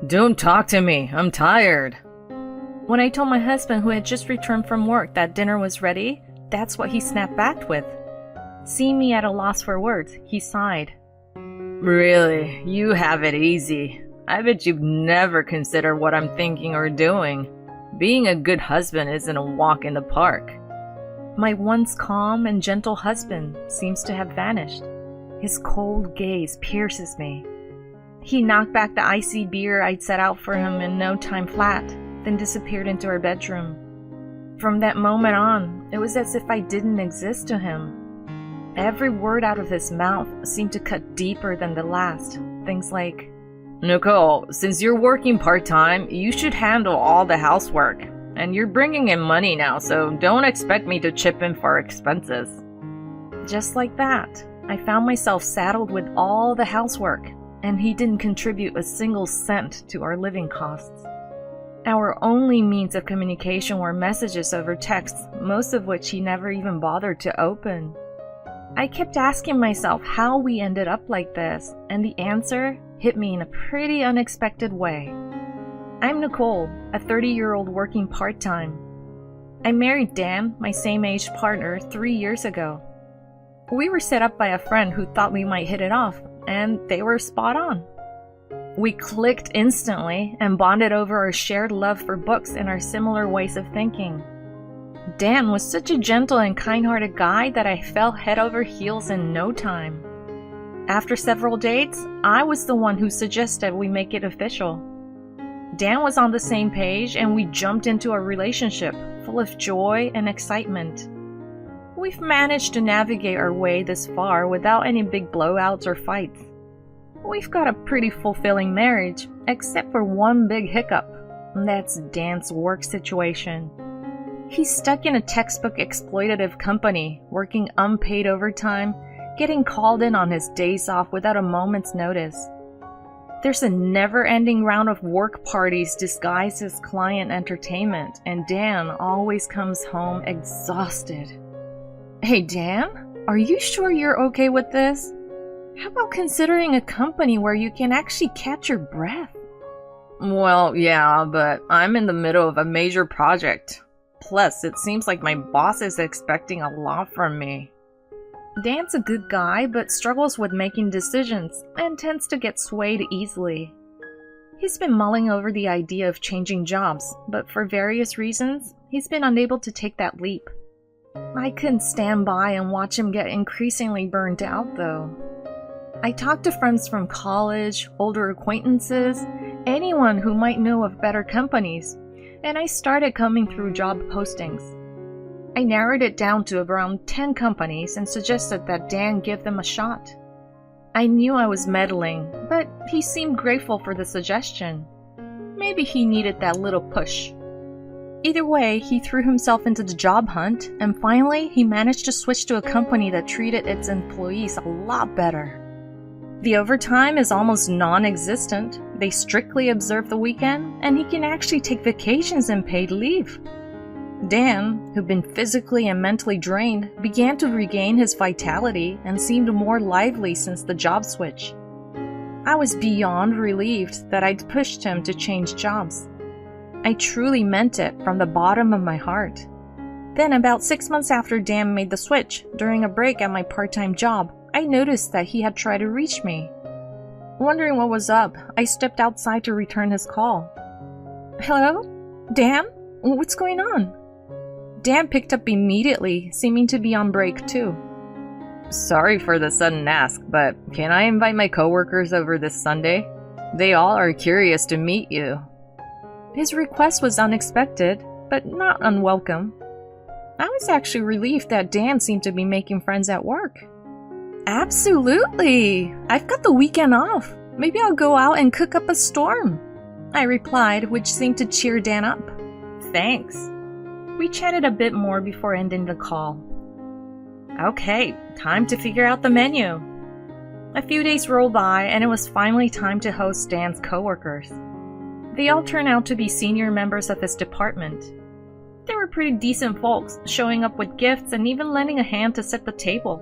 Don't talk to me. I'm tired. When I told my husband, who had just returned from work, that dinner was ready, that's what he snapped back with. Seeing me at a loss for words, he sighed. Really? You have it easy. I bet you've never considered what I'm thinking or doing. Being a good husband isn't a walk in the park. My once calm and gentle husband seems to have vanished. His cold gaze pierces me. He knocked back the icy beer I'd set out for him in no time flat, then disappeared into our bedroom. From that moment on, it was as if I didn't exist to him. Every word out of his mouth seemed to cut deeper than the last. Things like, Nicole, since you're working part-time, you should handle all the housework. And you're bringing in money now, so don't expect me to chip in for expenses. Just like that, I found myself saddled with all the housework, and he didn't contribute a single cent to our living costs. Our only means of communication were messages over text, most of which he never even bothered to open. I kept asking myself how we ended up like this, and the answer hit me in a pretty unexpected way. I'm Nicole, a 30-year-old working part-time. I married Dan, my same-age partner, 3 years ago. We were set up by a friend who thought we might hit it off, and they were spot on. We clicked instantly and bonded over our shared love for books and our similar ways of thinking. Dan was such a gentle and kind-hearted guy that I fell head over heels in no time. After several dates, I was the one who suggested we make it official. Dan was on the same page, and we jumped into a relationship full of joy and excitement. We've managed to navigate our way this far without any big blowouts or fights. We've got a pretty fulfilling marriage, except for one big hiccup, and that's Dan's work situation. He's stuck in a textbook exploitative company, working unpaid overtime, getting called in on his days off without a moment's notice. There's a never-ending round of work parties disguised as client entertainment, and Dan always comes home exhausted. Hey Dan, are you sure you're okay with this? How about considering a company where you can actually catch your breath? Well, yeah, but I'm in the middle of a major project. Plus, it seems like my boss is expecting a lot from me. Dan's a good guy, but struggles with making decisions and tends to get swayed easily. He's been mulling over the idea of changing jobs, but for various reasons, he's been unable to take that leap. I couldn't stand by and watch him get increasingly burnt out, though. I talked to friends from college, older acquaintances, anyone who might know of better companies, and I started coming through job postings. I narrowed it down to around 10 companies and suggested that Dan give them a shot. I knew I was meddling, but he seemed grateful for the suggestion. Maybe he needed that little push. Either way, he threw himself into the job hunt, and finally he managed to switch to a company that treated its employees a lot better. The overtime is almost non-existent, they strictly observe the weekend, and he can actually take vacations and paid leave. Dan, who'd been physically and mentally drained, began to regain his vitality and seemed more lively since the job switch. I was beyond relieved that I'd pushed him to change jobs. I truly meant it from the bottom of my heart. Then, about 6 months after Dan made the switch, during a break at my part-time job, I noticed that he had tried to reach me. Wondering what was up, I stepped outside to return his call. Hello? Dan? What's going on? Dan picked up immediately, seeming to be on break too. Sorry for the sudden ask, but can I invite my coworkers over this Sunday? They all are curious to meet you. His request was unexpected, but not unwelcome. I was actually relieved that Dan seemed to be making friends at work. Absolutely! I've got the weekend off. Maybe I'll go out and cook up a storm, I replied, which seemed to cheer Dan up. Thanks. We chatted a bit more before ending the call. Okay, time to figure out the menu. A few days rolled by, and it was finally time to host Dan's coworkers. They all turned out to be senior members of his department. They were pretty decent folks, showing up with gifts and even lending a hand to set the table.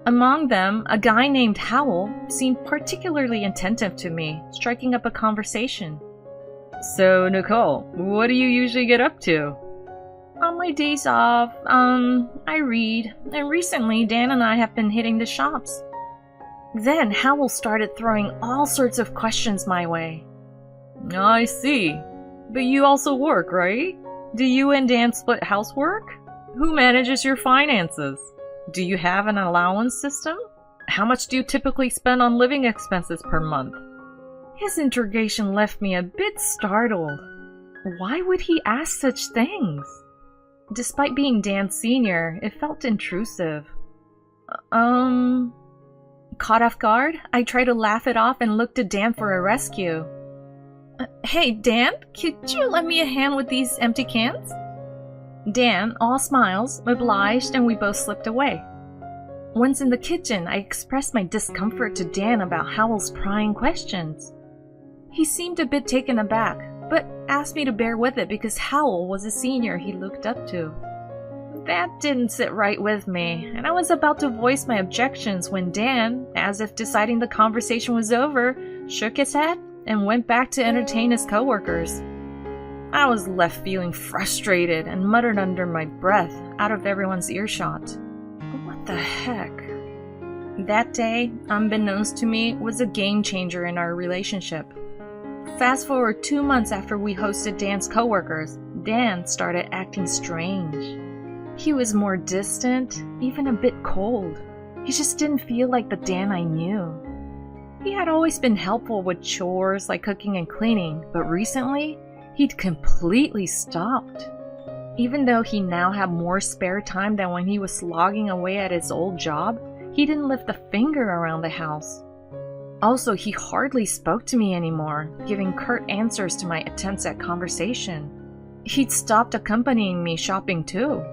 Among them, a guy named Howell seemed particularly attentive to me, striking up a conversation. So, Nicole, what do you usually get up to? On my days off, I read, and recently Dan and I have been hitting the shops. Then Howell started throwing all sorts of questions my way. I see. But you also work, right? Do you and Dan split housework? Who manages your finances? Do you have an allowance system? How much do you typically spend on living expenses per month? His interrogation left me a bit startled. Why would he ask such things? Despite being Dan's senior, it felt intrusive. Caught off guard, I tried to laugh it off and looked to Dan for a rescue. Hey, Dan, could you lend me a hand with these empty cans? Dan, all smiles, obliged, and we both slipped away. Once in the kitchen, I expressed my discomfort to Dan about Howell's prying questions. He seemed a bit taken aback, but asked me to bear with it because Howell was a senior he looked up to. That didn't sit right with me, and I was about to voice my objections when Dan, as if deciding the conversation was over, shook his head and went back to entertain his coworkers. I was left feeling frustrated and muttered under my breath out of everyone's earshot. What the heck? That day, unbeknownst to me, was a game changer in our relationship. Fast forward 2 months after we hosted Dan's coworkers, Dan started acting strange. He was more distant, even a bit cold. He just didn't feel like the Dan I knew. He had always been helpful with chores like cooking and cleaning, but recently, he'd completely stopped. Even though he now had more spare time than when he was slogging away at his old job, he didn't lift a finger around the house. Also, he hardly spoke to me anymore, giving curt answers to my attempts at conversation. He'd stopped accompanying me shopping too.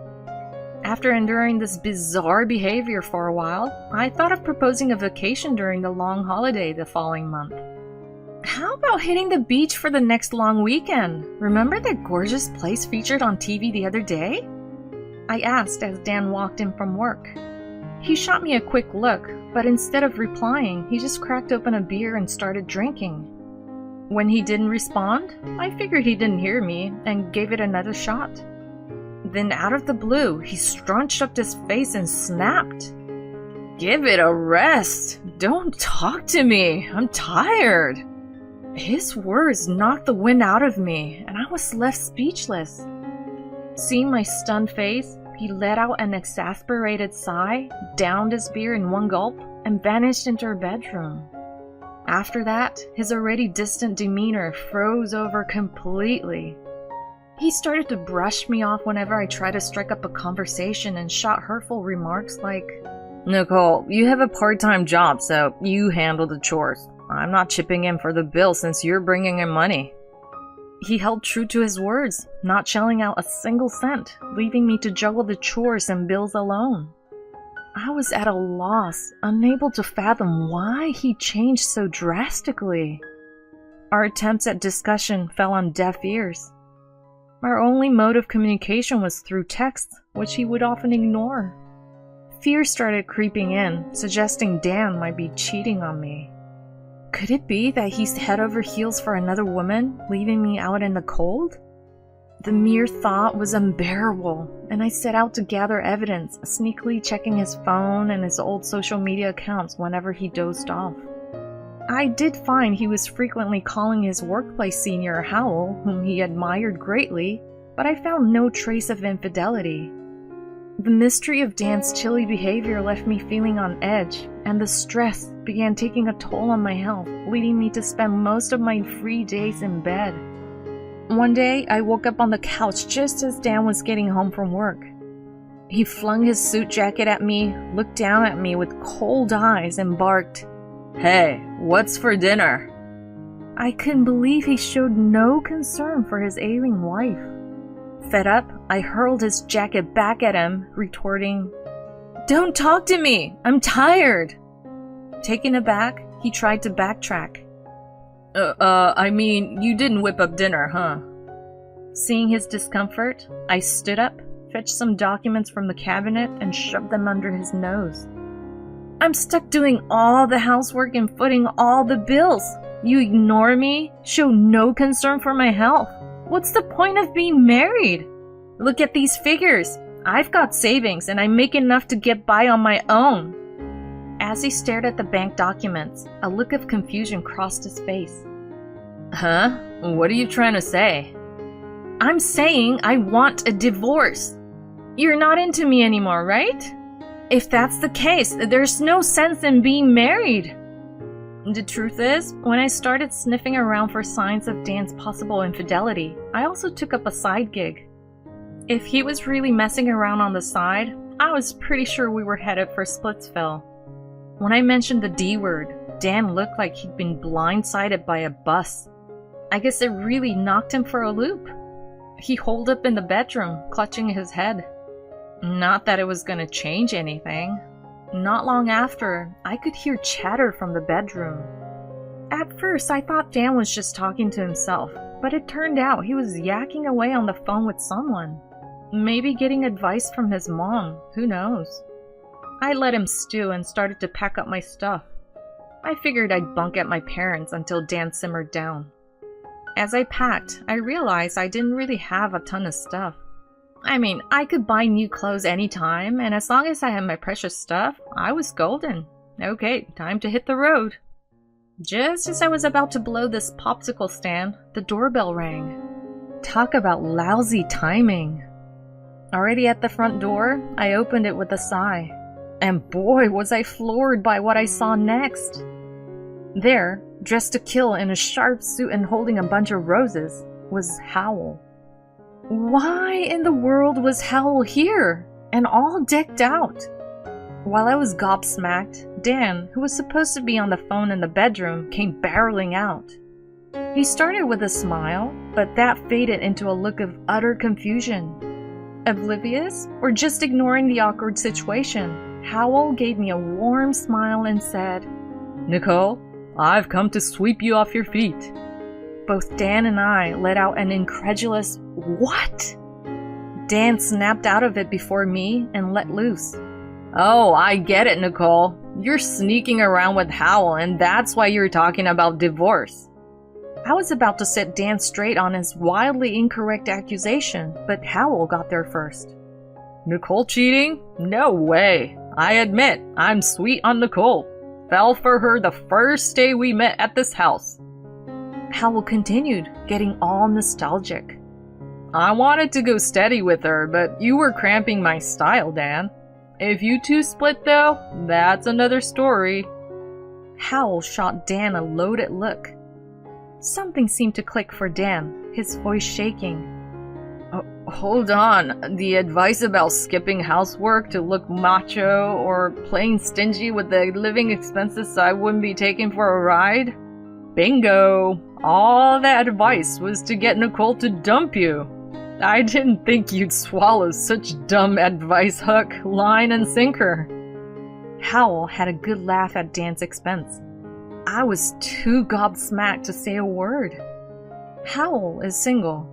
After enduring this bizarre behavior for a while, I thought of proposing a vacation during the long holiday the following month. How about hitting the beach for the next long weekend? Remember that gorgeous place featured on TV the other day? I asked as Dan walked in from work. He shot me a quick look, but instead of replying, he just cracked open a beer and started drinking. When he didn't respond, I figured he didn't hear me and gave it another shot. Then out of the blue, he scrunched up his face and snapped. Give it a rest! Don't talk to me! I'm tired! His words knocked the wind out of me, and I was left speechless. Seeing my stunned face, he let out an exasperated sigh, downed his beer in one gulp, and vanished into her bedroom. After that, his already distant demeanor froze over completely. He started to brush me off whenever I tried to strike up a conversation and shot hurtful remarks like, Nicole, you have a part-time job, so you handle the chores. I'm not chipping in for the bill since you're bringing in money. He held true to his words, not shelling out a single cent, leaving me to juggle the chores and bills alone. I was at a loss, unable to fathom why he changed so drastically. Our attempts at discussion fell on deaf ears. Our only mode of communication was through text, which he would often ignore. Fear started creeping in, suggesting Dan might be cheating on me. Could it be that he's head over heels for another woman, leaving me out in the cold? The mere thought was unbearable, and I set out to gather evidence, sneakily checking his phone and his old social media accounts whenever he dozed off. I did find he was frequently calling his workplace senior Howell, whom he admired greatly, but I found no trace of infidelity. The mystery of Dan's chilly behavior left me feeling on edge, and the stress began taking a toll on my health, leading me to spend most of my free days in bed. One day, I woke up on the couch just as Dan was getting home from work. He flung his suit jacket at me, looked down at me with cold eyes, and barked, Hey, what's for dinner? I couldn't believe he showed no concern for his ailing wife. Fed up, I hurled his jacket back at him, retorting, Don't talk to me! I'm tired! Taken aback, he tried to backtrack. I mean, you didn't whip up dinner, huh? Seeing his discomfort, I stood up, fetched some documents from the cabinet, and shoved them under his nose. I'm stuck doing all the housework and footing all the bills. You ignore me, show no concern for my health. What's the point of being married? Look at these figures. I've got savings and I make enough to get by on my own. As he stared at the bank documents, a look of confusion crossed his face. Huh? What are you trying to say? I'm saying I want a divorce. You're not into me anymore, right? If that's the case, there's no sense in being married. The truth is, when I started sniffing around for signs of Dan's possible infidelity, I also took up a side gig. If he was really messing around on the side, I was pretty sure we were headed for Splitsville. When I mentioned the D word, Dan looked like he'd been blindsided by a bus. I guess it really knocked him for a loop. He holed up in the bedroom, clutching his head. Not that it was going to change anything. Not long after, I could hear chatter from the bedroom. At first, I thought Dan was just talking to himself, but it turned out he was yakking away on the phone with someone. Maybe getting advice from his mom, who knows? I let him stew and started to pack up my stuff. I figured I'd bunk at my parents' until Dan simmered down. As I packed, I realized I didn't really have a ton of stuff. I mean, I could buy new clothes anytime, and as long as I had my precious stuff, I was golden. Okay, time to hit the road. Just as I was about to blow this popsicle stand, the doorbell rang. Talk about lousy timing. Already at the front door, I opened it with a sigh. And boy, was I floored by what I saw next. There, dressed to kill in a sharp suit and holding a bunch of roses, was Howell. Why in the world was Howell here, and all decked out? While I was gobsmacked, Dan, who was supposed to be on the phone in the bedroom, came barreling out. He started with a smile, but that faded into a look of utter confusion. Oblivious, or just ignoring the awkward situation, Howell gave me a warm smile and said, Nicole, I've come to sweep you off your feet. Both Dan and I let out an incredulous, "What?" Dan snapped out of it before me and let loose. Oh, I get it, Nicole. You're sneaking around with Howell, and that's why you're talking about divorce. I was about to set Dan straight on his wildly incorrect accusation, but Howell got there first. Nicole cheating? No way. I admit, I'm sweet on Nicole. Fell for her the first day we met at this house. Howell continued, getting all nostalgic. I wanted to go steady with her, but you were cramping my style, Dan. If you two split though, that's another story. Howell shot Dan a loaded look. Something seemed to click for Dan, his voice shaking. Hold on, the advice about skipping housework to look macho or playing stingy with the living expenses I wouldn't be taking for a ride? Bingo! All that advice was to get Nicole to dump you. I didn't think you'd swallow such dumb advice hook, line, and sinker. Howell had a good laugh at Dan's expense. I was too gobsmacked to say a word. Howell is single.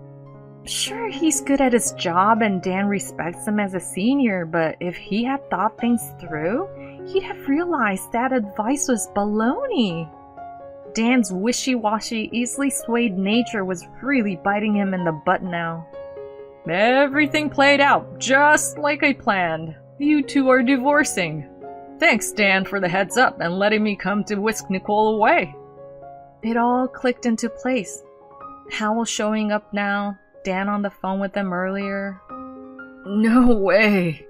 Sure, he's good at his job and Dan respects him as a senior, but if he had thought things through, he'd have realized that advice was baloney. Dan's wishy-washy, easily swayed nature was really biting him in the butt now. Everything played out just like I planned. You two are divorcing. Thanks, Dan, for the heads up and letting me come to whisk Nicole away. It all clicked into place. Howell showing up now, Dan on the phone with them earlier. No way.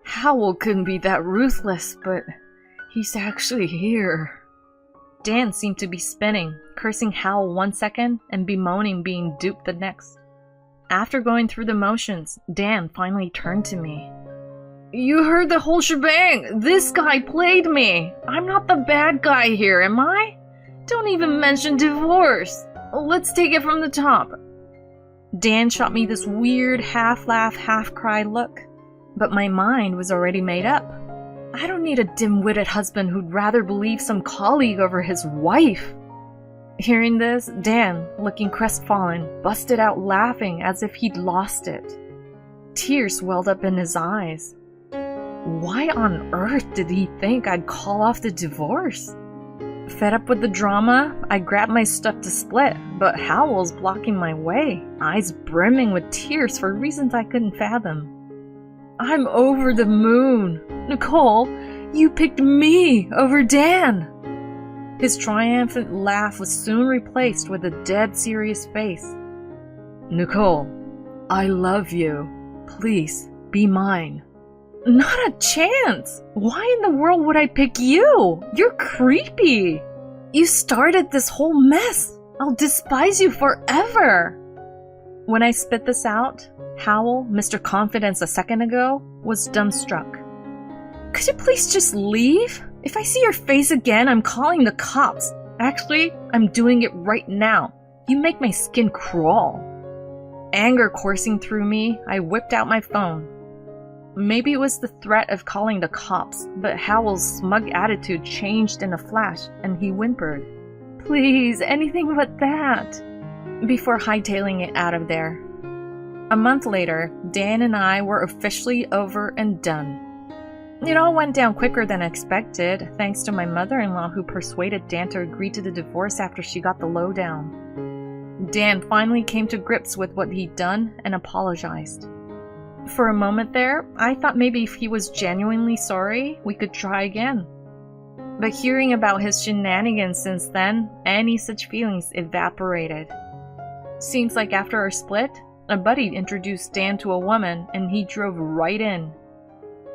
Howell couldn't be that ruthless, but he's actually here. Dan seemed to be spinning, cursing Howell one second and bemoaning being duped the next. After going through the motions, Dan finally turned to me. You heard the whole shebang! This guy played me! I'm not the bad guy here, am I? Don't even mention divorce! Let's take it from the top. Dan shot me this weird half-laugh, half-cry look, but my mind was already made up. I don't need a dim-witted husband who'd rather believe some colleague over his wife. Hearing this, Dan, looking crestfallen, busted out laughing as if he'd lost it. Tears welled up in his eyes. Why on earth did he think I'd call off the divorce? Fed up with the drama, I grabbed my stuff to split, but Howell's blocking my way, eyes brimming with tears for reasons I couldn't fathom. I'm over the moon. Nicole, you picked me over Dan. His triumphant laugh was soon replaced with a dead serious face. Nicole, I love you. Please, be mine. Not a chance! Why in the world would I pick you? You're creepy! You started this whole mess! I'll despise you forever! When I spit this out, Howell, Mr. Confidence a second ago, was dumbstruck. Could you please just leave? If I see your face again, I'm calling the cops. Actually, I'm doing it right now. You make my skin crawl. Anger coursing through me, I whipped out my phone. Maybe it was the threat of calling the cops, but Howell's smug attitude changed in a flash, and he whimpered, "Please, anything but that," before hightailing it out of there. A month later, Dan and I were officially over and done. It all went down quicker than expected, thanks to my mother-in-law who persuaded Dan to agree to the divorce after she got the lowdown. Dan finally came to grips with what he'd done and apologized. For a moment there, I thought maybe if he was genuinely sorry, we could try again. But hearing about his shenanigans since then, any such feelings evaporated. Seems like after our split, a buddy introduced Dan to a woman and he drove right in.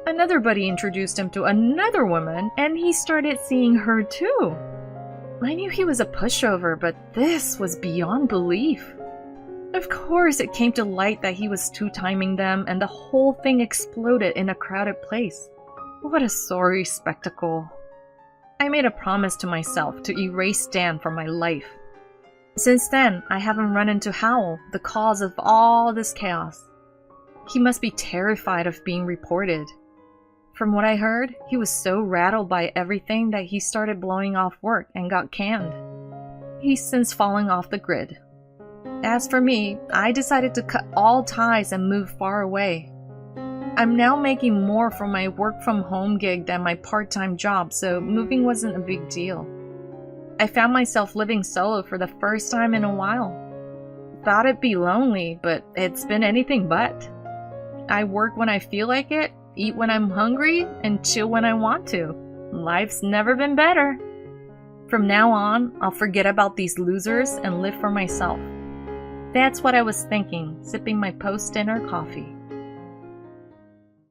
Another buddy introduced him to another woman and he started seeing her too. I knew he was a pushover, but this was beyond belief. Of course, it came to light that he was two-timing them, and the whole thing exploded in a crowded place. What a sorry spectacle. I made a promise to myself to erase Dan from my life. Since then, I haven't run into Howell, the cause of all this chaos. He must be terrified of being reported. From what I heard, he was so rattled by everything that he started blowing off work and got canned. He's since fallen off the grid. As for me, I decided to cut all ties and move far away. I'm now making more from my work-from-home gig than my part-time job, so moving wasn't a big deal. I found myself living solo for the first time in a while. Thought it'd be lonely, but it's been anything but. I work when I feel like it, eat when I'm hungry, and chill when I want to. Life's never been better. From now on, I'll forget about these losers and live for myself. That's what I was thinking, sipping my post-dinner coffee.